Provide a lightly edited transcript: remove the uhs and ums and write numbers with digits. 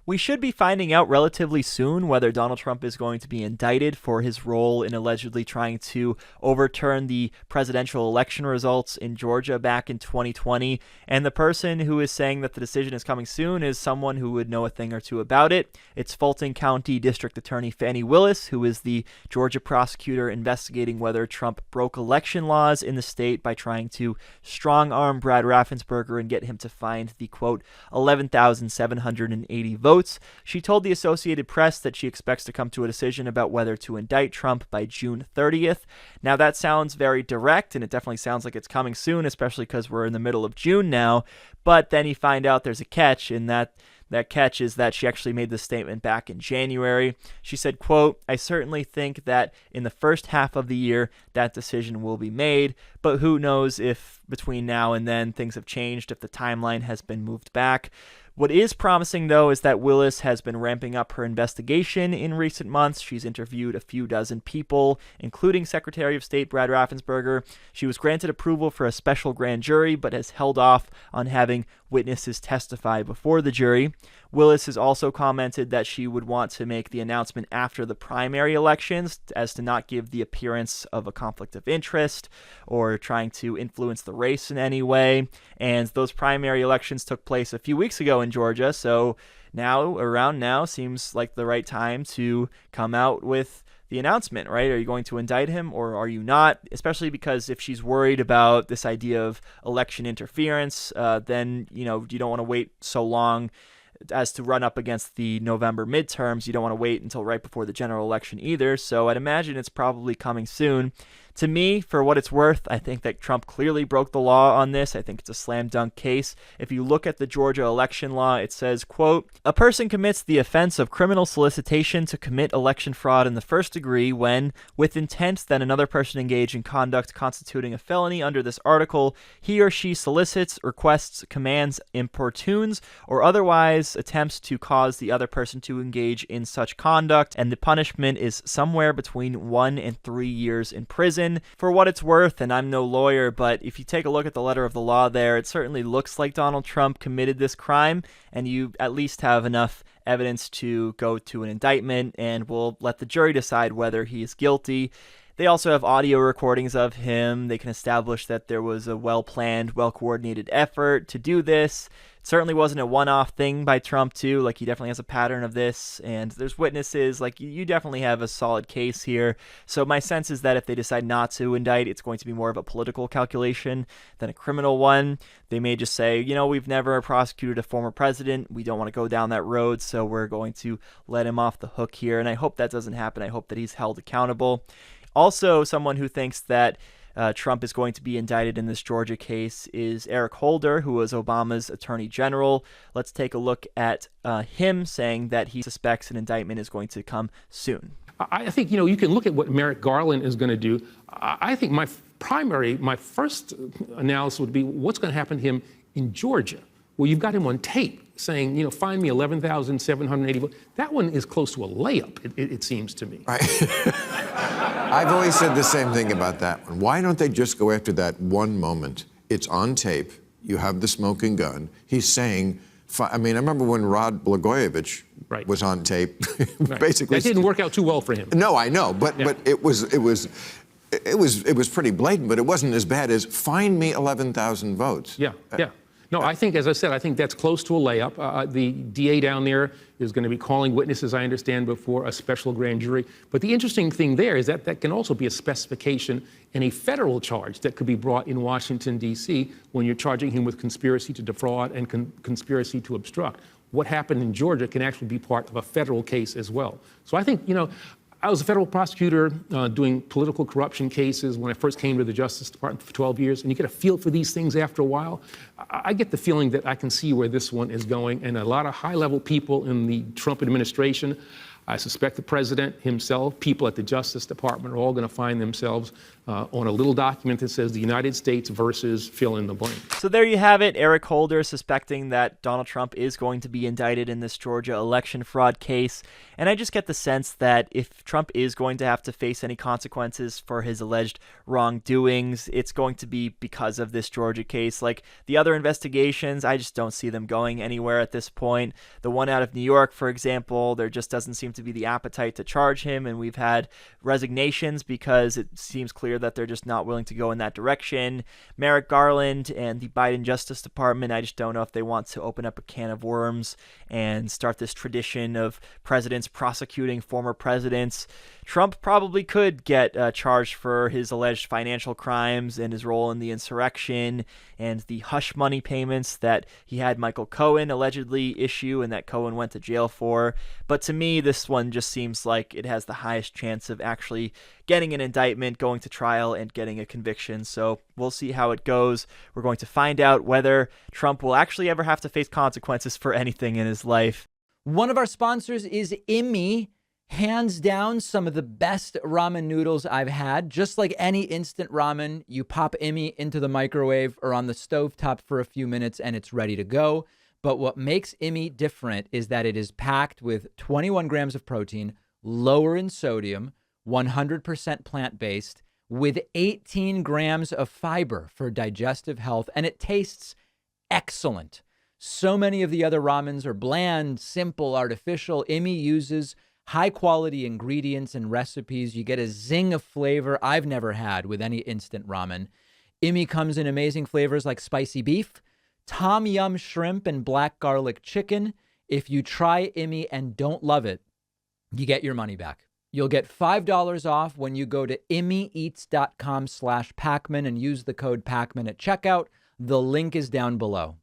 We should be finding out relatively soon whether Donald Trump is going to be indicted for his role in allegedly trying to overturn the presidential election results in Georgia back in 2020. And the person who is saying that the decision is coming soon is someone who would know a thing or two about it. It's Fulton County District Attorney Fani Willis, who is the Georgia prosecutor investigating whether Trump broke election laws in the state by trying to strong-arm Brad Raffensperger and get him to find the, quote, 11,780 votes. She told the Associated Press that she expects to come to a decision about whether to indict Trump by June 30th. Now, that sounds very direct, and it definitely sounds like it's coming soon, especially because we're in the middle of June now. But then you find out there's a catch, and that catch is that she actually made this statement back in January. She said, quote, "I certainly think that in the first half of the year that decision will be made, but who knows if between now and then things have changed, if the timeline has been moved back." What is promising, though, is that Willis has been ramping up her investigation in recent months. She's interviewed a few dozen people, including Secretary of State Brad Raffensperger. She was granted approval for a special grand jury, but has held off on having witnesses testify before the jury. Willis has also commented that she would want to make the announcement after the primary elections as to not give the appearance of a conflict of interest or trying to influence the race in any way. And those primary elections took place a few weeks ago in Georgia, so around now seems like the right time to come out with the announcement, right? Are you going to indict him or are you not? Especially because if she's worried about this idea of election interference, then you don't want to wait so long as to run up against the November midterms. You don't want to wait until right before the general election either. So I'd imagine it's probably coming soon. To me, for what it's worth, I think that Trump clearly broke the law on this. I think it's a slam dunk case. If you look at the Georgia election law, it says, quote, "A person commits the offense of criminal solicitation to commit election fraud in the first degree when, with intent that another person engage in conduct constituting a felony under this article, he or she solicits, requests, commands, importunes, or otherwise attempts to cause the other person to engage in such conduct, and the punishment is somewhere between 1 and 3 years in prison." For what it's worth, and I'm no lawyer, but if you take a look at the letter of the law there, it certainly looks like Donald Trump committed this crime, and you at least have enough evidence to go to an indictment, and we'll let the jury decide whether he is guilty. They also have audio recordings of him. They can establish that there was a well-planned, well-coordinated effort to do this. It certainly wasn't a one-off thing by Trump, too. Like, he definitely has a pattern of this, and there's witnesses. Like, you definitely have a solid case here. So my sense is that if they decide not to indict, it's going to be more of a political calculation than a criminal one. They may just say, we've never prosecuted a former president. We don't want to go down that road, so we're going to let him off the hook here. And I hope that doesn't happen. I hope that he's held accountable. Also, someone who thinks that Trump is going to be indicted in this Georgia case is Eric Holder, who was Obama's attorney general. Let's take a look at him saying that he suspects an indictment is going to come soon. I think, you can look at what Merrick Garland is going to do. I think my first analysis would be what's going to happen to him in Georgia. Well, you've got him on tape saying, find me 11,780 votes. That one is close to a layup, it seems to me. Right. I've always said the same thing about that one. Why don't they just go after that one moment? It's on tape. You have the smoking gun. He's saying, I remember when Rod Blagojevich was on tape. Basically, that didn't work out too well for him. No, I know, but it was pretty blatant. But it wasn't as bad as find me 11,000 votes. Yeah. No, I think, as I said, I think that's close to a layup. The DA down there is going to be calling witnesses, I understand, before a special grand jury. But the interesting thing there is that that can also be a specification in a federal charge that could be brought in Washington, D.C., when you're charging him with conspiracy to defraud and conspiracy to obstruct. What happened in Georgia can actually be part of a federal case as well. So I think, I was a federal prosecutor doing political corruption cases when I first came to the Justice Department for 12 years, and you get a feel for these things after a while. I get the feeling that I can see where this one is going, and a lot of high-level people in the Trump administration, I suspect the president himself, people at the Justice Department are all going to find themselves on a little document that says the United States versus fill in the blank. So there you have it. Eric Holder suspecting that Donald Trump is going to be indicted in this Georgia election fraud case. And I just get the sense that if Trump is going to have to face any consequences for his alleged wrongdoings, it's going to be because of this Georgia case. Like the other investigations, I just don't see them going anywhere at this point. The one out of New York, for example, there just doesn't seem to be the appetite to charge him. And we've had resignations because it seems clear that they're just not willing to go in that direction. Merrick Garland and the Biden Justice Department, I just don't know if they want to open up a can of worms and start this tradition of presidents prosecuting former presidents. Trump probably could get charged for his alleged financial crimes and his role in the insurrection and the hush money payments that he had Michael Cohen allegedly issue and that Cohen went to jail for. But to me, this one just seems like it has the highest chance of actually getting an indictment, going to trial, and getting a conviction. So we'll see how it goes. We're going to find out whether Trump will actually ever have to face consequences for anything in his life. One of our sponsors is Immi. Hands down, some of the best ramen noodles I've had. Just like any instant ramen, you pop Immi into the microwave or on the stovetop for a few minutes and it's ready to go. But what makes Immi different is that it is packed with 21 grams of protein, lower in sodium, 100% plant-based, with 18 grams of fiber for digestive health, and it tastes excellent. So many of the other ramens are bland, simple, artificial. Immi uses high-quality ingredients and recipes. You get a zing of flavor I've never had with any instant ramen. Immi comes in amazing flavors like spicy beef, tom yum shrimp, and black garlic chicken. If you try Immi and don't love it, you get your money back. You'll get $5 off when you go to immieats.com/Pacman and use the code Pacman at checkout. The link is down below.